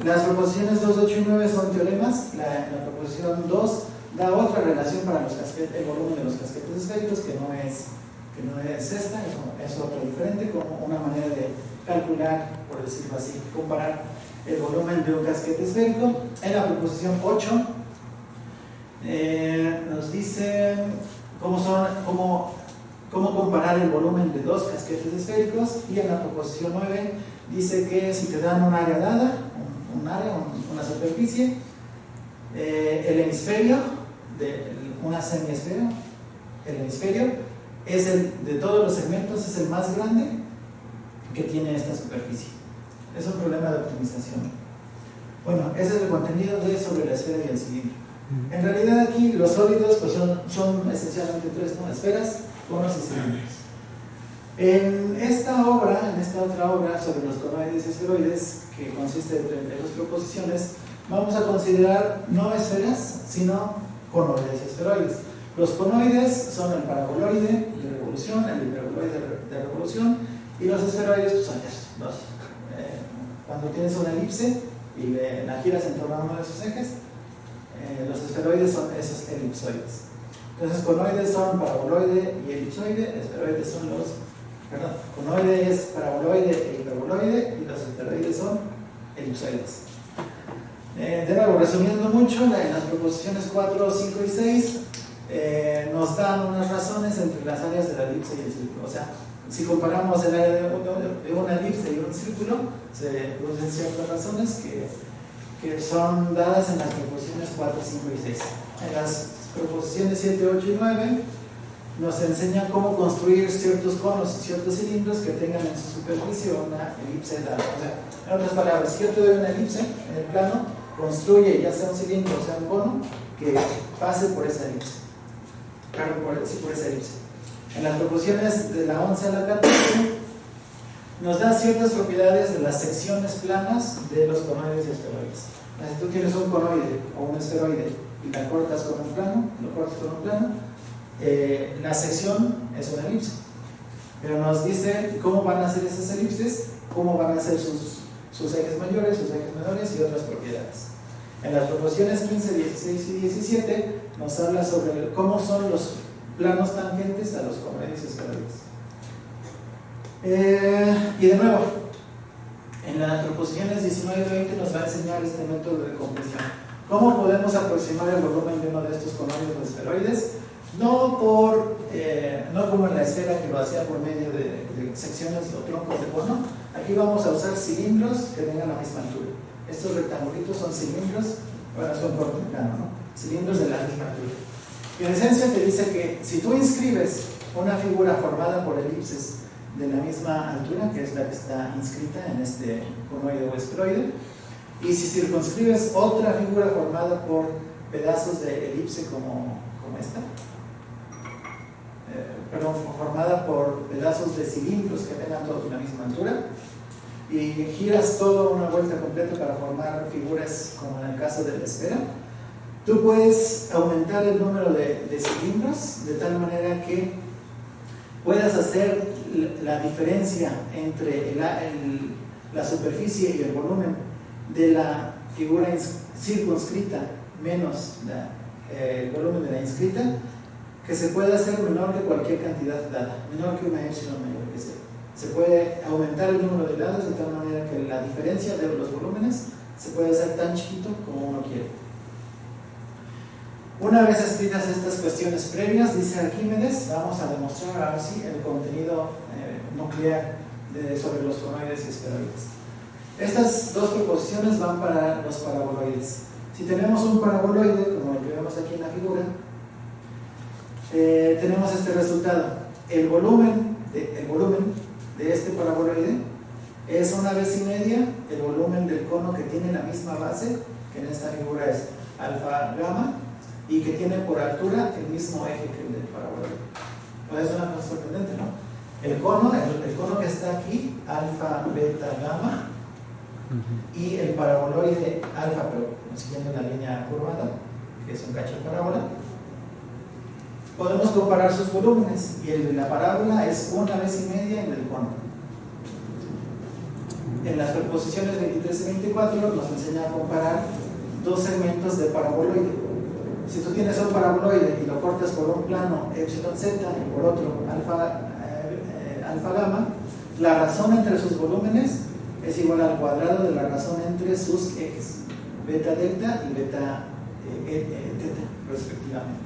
Las proposiciones 2, 8 y 9 son teoremas. La proposición 2 da otra relación para los el volumen de los casquetes esféricos que no es esta, es otra diferente, como una manera de calcular, por decirlo así, comparar el volumen de un casquete esférico. En la proposición 8 nos dice cómo comparar el volumen de dos casquetes esféricos, y en la proposición 9 dice que si te dan un área dada, una superficie, el hemisferio una semiesfera, el hemisferio es de todos los segmentos es el más grande que tiene esta superficie. Es un problema de optimización. Bueno, ese es el contenido sobre la esfera y el cilindro. En realidad aquí los sólidos pues son esencialmente tres, ¿no? Esferas, conos y cilindros. En esta otra obra sobre los conoides y esferoides, que consiste de 32 proposiciones, vamos a considerar no esferas, sino conoides y esferoides. Los conoides son el paraboloide de revolución, el hiperboloide de revolución, y los esferoides pues, son dos. Cuando tienes una elipse y la giras en torno a uno de sus ejes, los esferoides son esos elipsoides. Entonces, conoides son paraboloide y elipsoide, esferoides son conoide es paraboloide e hiperboloide, y los esferoides son elipsoides. De nuevo, resumiendo mucho, en las proposiciones 4, 5 y 6 nos dan unas razones entre las áreas de la elipse y el círculo. O sea, si comparamos el área de una elipse y un círculo, se producen ciertas razones que son dadas en las proposiciones 4, 5 y 6. En las proposiciones 7, 8 y 9 nos enseñan cómo construir ciertos conos y ciertos cilindros que tengan en su superficie una elipse dada. O sea, en otras palabras, si yo te doy una elipse en el plano, construye ya sea un cilindro o sea un cono que pase por esa elipse. Claro, por esa elipse. En las proposiciones de la 11 a la 14 nos da ciertas propiedades de las secciones planas de los conoides y esferoides. Si tú tienes un conoide o un esferoide y la cortas con un plano, la sección es una elipse. Pero nos dice cómo van a ser esas elipses, cómo van a ser sus ejes mayores, sus ejes menores y otras propiedades. En las proposiciones 15, 16 y 17 nos habla sobre cómo son los planos tangentes a los conoides y esferoides. Y de nuevo, en las proposiciones 19 y 20 nos va a enseñar este método de compresión. ¿Cómo podemos aproximar el volumen de uno de estos conoides o esferoides? No como en la esfera, que lo hacía por medio de secciones o troncos de cono. Aquí vamos a usar cilindros que tengan la misma altura. Estos rectangulitos son cilindros, bueno, son por plano, ¿no? Cilindros de la misma altura. Y en esencia te dice que si tú inscribes una figura formada por elipses de la misma altura, que es la que está inscrita en este conoide o esferoide, y si circunscribes otra figura formada por pedazos de elipse como esta, formada por pedazos de cilindros que tengan todos la misma altura, y giras toda una vuelta completa para formar figuras como en el caso de la esfera, tú puedes aumentar el número de cilindros de tal manera que puedas hacer la diferencia entre la superficie y el volumen de la figura circunscrita menos el volumen de la inscrita, que se puede hacer menor que cualquier cantidad dada, menor que una epsilon mayor que sea. Se puede aumentar el número de lados de tal manera que la diferencia de los volúmenes se puede hacer tan chiquito como uno quiere. Una vez escritas estas cuestiones previas, dice Arquímedes, vamos a demostrar ahora sí el contenido nuclear sobre los conoides y esferoides. Estas dos proposiciones van para los paraboloides. Si tenemos un paraboloide, como el que vemos aquí en la figura, tenemos este resultado. El volumen de este paraboloide es una vez y media el volumen del cono que tiene la misma base, que en esta figura es alfa gamma, y que tiene por altura el mismo eje que el del paraboloide. Pues es una cosa sorprendente, ¿no? El cono que está aquí, alfa, beta, gamma, y el paraboloide alfa, pero siguiendo la línea curvada, que es un cacho de parábola, podemos comparar sus volúmenes, y la parábola es 1,5 veces en el cono. En las proposiciones 23 y 24 nos enseña a comparar dos segmentos de paraboloide. Si tú tienes un paraboloide y lo cortas por un plano epsilon z y por otro alfa gamma, la razón entre sus volúmenes es igual al cuadrado de la razón entre sus ejes, beta delta y beta teta, respectivamente.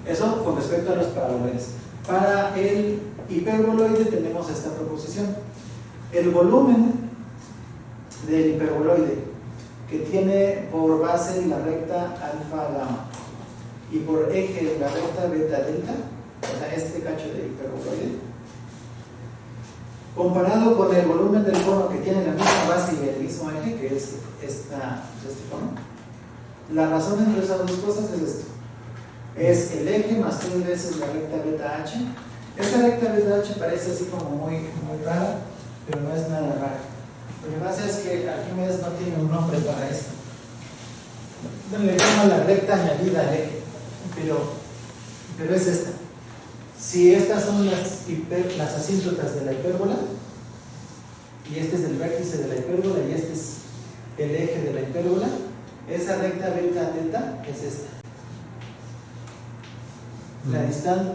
Eso con respecto a los paraboloides. Para el hiperboloide tenemos esta proposición. El volumen del hiperboloide, que tiene por base la recta alfa gamma y por eje la recta beta delta, o sea, este cacho de hiperboloide, comparado con el volumen del cono que tiene la misma base y el mismo eje, que es este cono, la razón entre esas dos cosas es esto. Es el eje más 3 veces la recta beta h. Esta recta beta h parece así como muy rara, pero no es nada raro. Lo que pasa es que Arquímedes no tiene un nombre para esto. Le llama la recta añadida al eje, pero es esta. Si estas son las asíntotas de la hipérbola, y este es el vértice de la hipérbola, y este es el eje de la hipérbola, esa recta beta teta es esta.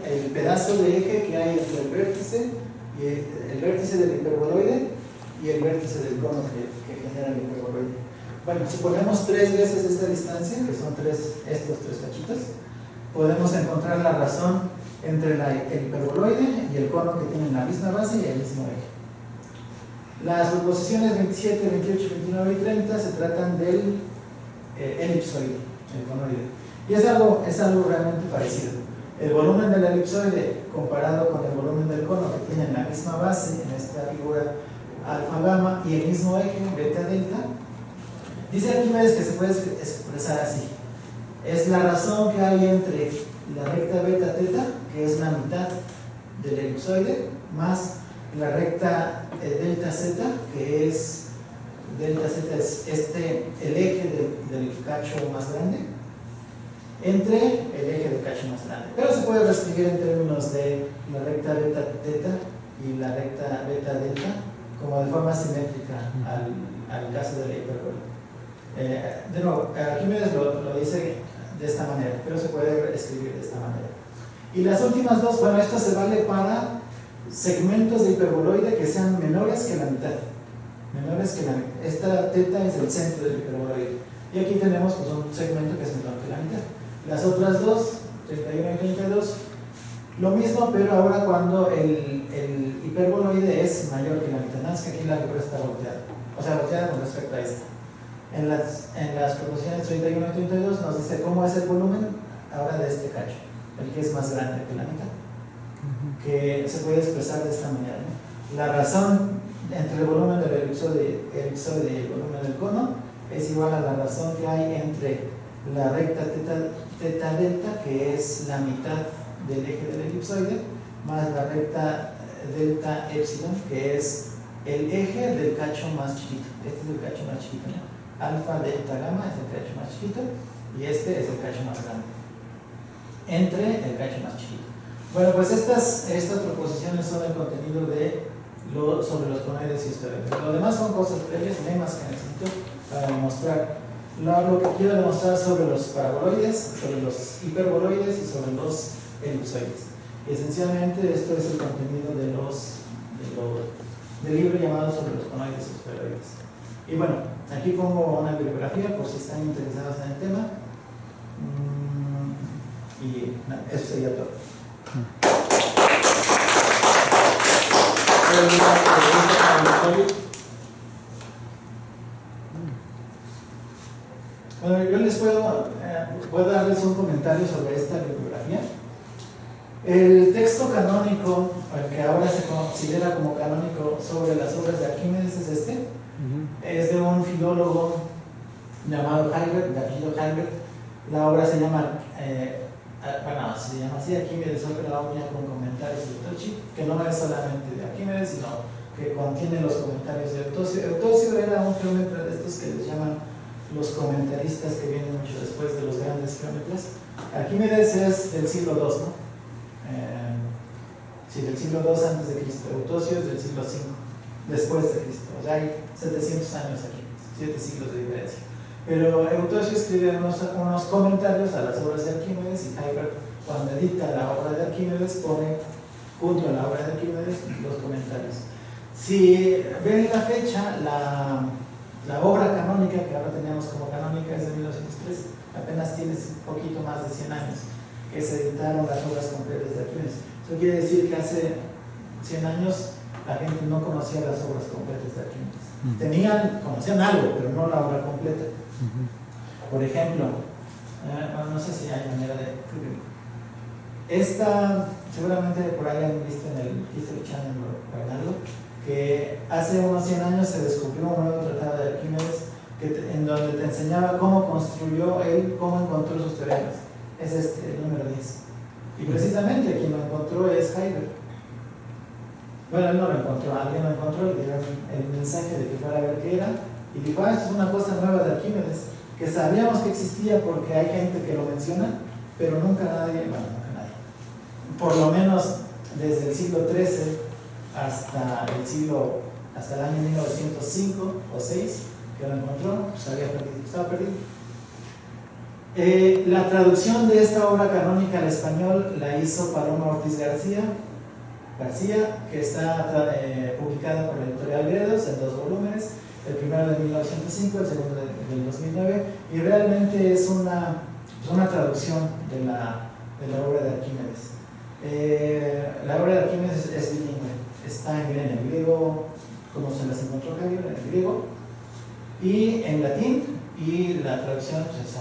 El pedazo de eje que hay entre el vértice del hiperboloide y el vértice del cono que genera el hiperboloide. Bueno, si ponemos 3 veces esta distancia, que son estos tres cachitos, podemos encontrar la razón entre el hiperboloide y el cono que tienen la misma base y el mismo eje. Las proposiciones 27, 28, 29 y 30 se tratan del elipsoide, el conoide. Y es algo realmente parecido. El volumen del elipsoide comparado con el volumen del cono, que tienen la misma base en esta figura alfa gamma y el mismo eje beta delta, dice Arquímedes que se puede expresar así. Es la razón que hay entre la recta beta teta, que es la mitad del elipsoide, más la recta delta z, que es delta z es el eje del cacho más grande, entre el eje del cacho más grande. Pero se puede reescribir en términos de la recta beta teta y la recta beta delta como de forma simétrica al caso de la hipérbola. De nuevo, Arquímedes lo dice de esta manera, pero se puede escribir de esta manera. Y las últimas dos, bueno, esto se vale para segmentos de hiperboloide que sean menores que la mitad. Esta teta es el centro del hiperboloide. Y aquí tenemos pues, un segmento que es menor que la mitad. Las otras dos, 31 y 32, lo mismo, pero ahora cuando el hiperboloide es mayor que la mitad. Nada más que aquí la figura está volteada. O sea, volteada con respecto a esta. En las proposiciones 31 y 32 nos dice cómo es el volumen ahora de este cacho, el que es más grande que la mitad, que se puede expresar de esta manera, ¿no? La razón entre el volumen del elipsoide y el volumen del cono es igual a la razón que hay entre la recta teta delta, que es la mitad del eje del elipsoide, más la recta delta epsilon, que es el eje del cacho más chiquito. Este es el cacho más chiquito, ¿no? Alfa delta gamma es el cacho más chiquito y este es el cacho más grande entre el cacho más chiquito. Bueno, pues estas proposiciones son el contenido sobre los conoides y esferoides. Lo demás son cosas previas, lemas que necesito para demostrar lo que quiero demostrar sobre los paraboloides, sobre los hiperboloides y sobre los elipsoides. Y esencialmente esto es el contenido del libro llamado Sobre los conoides y esferoides. Y bueno, aquí pongo una bibliografía por si están interesados en el tema. Y eso sería todo. Bueno, yo les puedo darles un comentario sobre esta bibliografía. El texto canónico, el que ahora se considera como canónico sobre las obras de Arquímedes es este. Es de un filólogo llamado Hilbert, de apellido Hilbert. La obra se llama así, Arquímedes, Ópera Omnia con comentarios de Tocci, que no es solamente de Arquímedes, sino que contiene los comentarios de Eutosio. Eutosio era un geómetra de estos que les llaman los comentaristas, que vienen mucho después de los grandes geómetras. Arquímedes es del siglo II, ¿no? Sí, del siglo II antes de Cristo. Eutosio es del siglo V después de Cristo. O sea, hay 700 años aquí, 7 siglos de diferencia. Pero Eutosio escribe unos comentarios a las obras de Arquímedes, y Hilbert, cuando edita la obra de Arquímedes, pone junto a la obra de Arquímedes los comentarios. Si ven la fecha, la obra canónica, que ahora tenemos como canónica, es de 1903, apenas tiene un poquito más de 100 años que se editaron las obras completas de Arquímedes. Eso quiere decir que hace 100 años la gente no conocía las obras completas de Arquímedes. Conocían algo, pero no la obra completa. Por ejemplo, no sé si hay manera de... Esta, seguramente por ahí han visto en el History Channel o en algo, que hace unos 100 años se descubrió un nuevo tratado de Arquímedes en donde te enseñaba cómo construyó él, cómo encontró sus teoremas. Es el número 10. Y precisamente quien lo encontró es Hilbert. Bueno, él no lo encontró, alguien lo encontró, le dieron el mensaje de que fuera a ver qué era, y dijo, esto es una cosa nueva de Arquímedes, que sabíamos que existía porque hay gente que lo menciona, pero nunca nadie, por lo menos desde el siglo XIII hasta el año 1905 o 6, que lo encontró, pues estaba perdido. La traducción de esta obra canónica al español la hizo Paloma Ortiz García, que está publicada por la editorial Gredos en 2 volúmenes, el primero de 1905, el segundo del 2009, y realmente es una traducción de la obra de Arquímedes. La obra de Arquímedes es bilingüe, está en el griego, como se las encontró Javier, en el griego, y en latín, y la traducción pues, es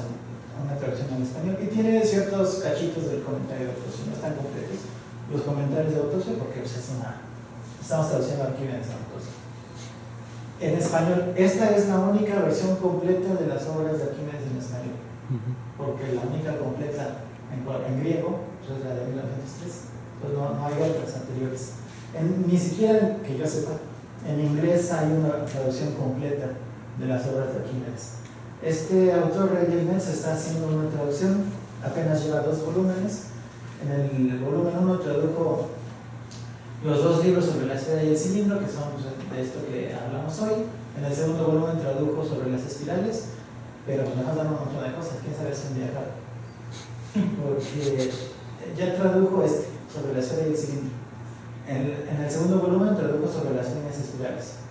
una traducción al español, y tiene ciertos cachitos del comentario de Eutosio, no están completos los comentarios de Eutosio, porque pues, estamos traduciendo Arquímedes a Eutosio. En español, esta es la única versión completa de las obras de Arquímedes en español, porque la única completa en griego pues, es la de 1903, pues no hay otras anteriores. Ni siquiera, que yo sepa, en inglés hay una traducción completa de las obras de Arquímedes. Este autor, Ray James, está haciendo una traducción, apenas lleva 2 volúmenes. En el volumen 1 tradujo los 2 libros sobre la esfera y el cilindro, que son de esto que hablamos hoy. En el segundo volumen tradujo sobre las espirales, pero nos faltan un montón de cosas, quién sabe si un día acaba. Porque ya tradujo sobre la esfera y el cilindro. En el segundo volumen tradujo sobre las líneas espirales.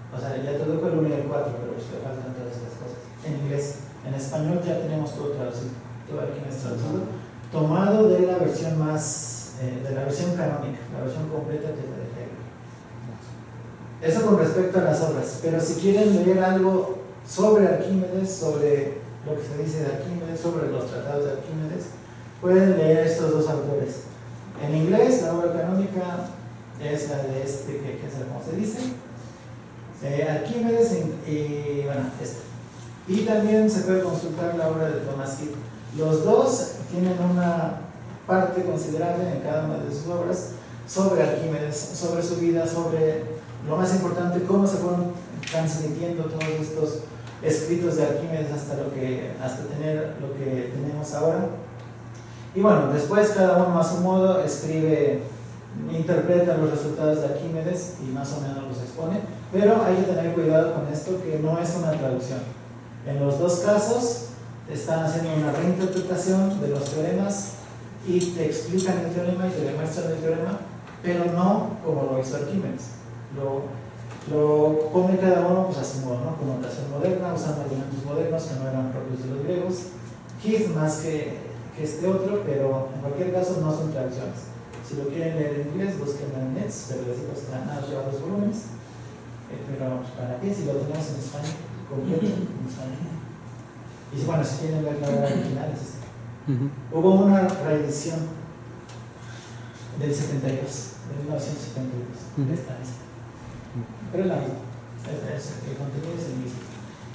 O sea, ya tradujo el 1 y el 4, pero pues le faltan todas estas cosas. En inglés. En español ya tenemos todo traducido, todo Arquímedes traducido, tomado de la versión de la versión canónica, la versión completa que es la de Hegel. Eso con respecto a las obras. Pero si quieren leer algo sobre Arquímedes, sobre lo que se dice de Arquímedes, sobre los tratados de Arquímedes, pueden leer estos 2 autores. En inglés, la obra canónica es la de que es como se dice, Arquímedes, y bueno, esta. Y también se puede consultar la obra de Thomas Hill. Los dos tienen una parte considerable en cada una de sus obras sobre Arquímedes, sobre su vida, sobre lo más importante, cómo se fueron transmitiendo todos estos escritos de Arquímedes hasta tener lo que tenemos ahora. Y bueno, después cada uno a su modo interpreta los resultados de Arquímedes y más o menos los expone, pero hay que tener cuidado con esto, que no es una traducción. En los 2 casos están haciendo una reinterpretación de los teoremas y te explican el teorema y te demuestran el teorema, pero no como lo hizo Arquímedes. Lo pone cada uno pues, a su modo, ¿no? Con notación moderna, usando argumentos modernos que no eran propios de los griegos. Heath más que este otro, pero en cualquier caso no son traducciones. Si lo quieren leer en inglés, busquen en Nets, pero les digo que nada, lleva 2 volúmenes. Pero ¿para qué? Si lo tenemos en español, completo en español. Y bueno, si quieren ver la obra original, es esta. Hubo una reedición del 72, de 1972, de esta misma. Pero es la misma, el contenido es el mismo.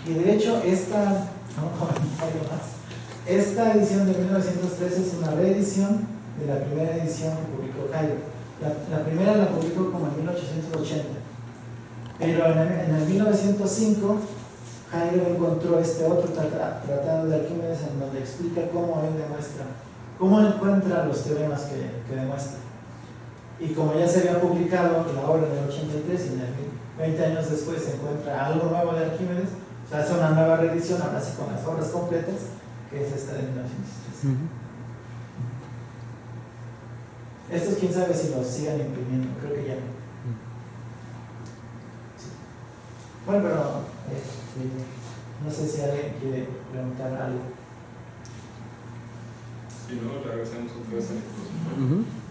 Y de hecho, esta edición de 1913 es una reedición de la primera edición que publicó Cairo. La primera la publicó como en 1880, pero en el 1905 Heidegger encontró este otro tratado de Arquímedes en donde explica cómo él demuestra, cómo encuentra los teoremas que demuestra. Y como ya se había publicado la obra en el 83 y en el 20 años después se encuentra algo nuevo de Arquímedes, se hace una nueva reedición, ahora sí con las obras completas, que es esta de 1903. Estos quién sabe si los sigan imprimiendo, creo que ya no. Sí. Bueno, pero no sé si alguien quiere preguntar algo.
Si no, regresamos otra vez a la exposición.